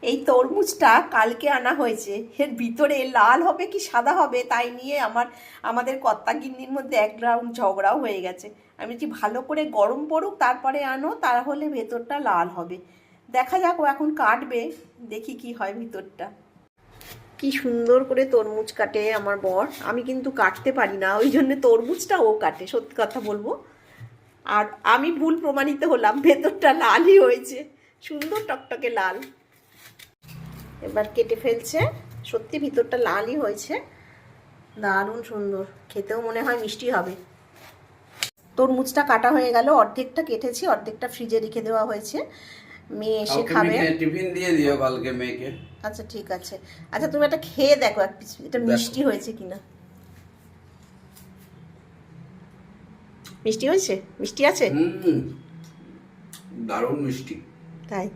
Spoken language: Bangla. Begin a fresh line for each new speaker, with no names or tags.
এই তরমুজটা কালকে আনা হয়েছে, এর ভিতরে লাল হবে কি সাদা হবে তাই নিয়ে আমাদের কর্তা গিন্নির মধ্যে এক রাউন্ড ঝগড়াও হয়ে গেছে। আমি বলছি ভালো করে গরম পড়ুক তারপরে আনো, তাহলে ভেতরটা লাল হবে। দেখা যাক, ও এখন কাটবে, দেখি কি হয় ভিতরটা। কি সুন্দর করে তরমুজ কাটে আমার বর, আমি কিন্তু কাটতে পারি না, ওই জন্য তরমুজটা ও কাটে, সত্যি কথা বলবো। আর আমি ভুল প্রমাণিত হলাম, ভেতরটা লালই হয়েছে, সুন্দর টকটকে লাল। এবার কেটে ফেলছে, সত্যি ভিতরটা লালই হয়েছে, দারুণ সুন্দর, খেতেও মনে হয় মিষ্টি হবে। তরমুজটা কাটা হয়ে গেল, অর্ধেকটা কেটেছি, অর্ধেকটা ফ্রিজে রেখে দেওয়া হয়েছে, মেয়ে এসে খাবে।
টিফিন দিয়ে দিও কালকে মেয়েকে।
আচ্ছা ঠিক আছে। আচ্ছা তুমি একটা খেয়ে দেখো এক পিস, এটা মিষ্টি হয়েছে কিনা। মিষ্টি হয়েছে? মিষ্টি আছে?
দারুণ মিষ্টি।
তাই?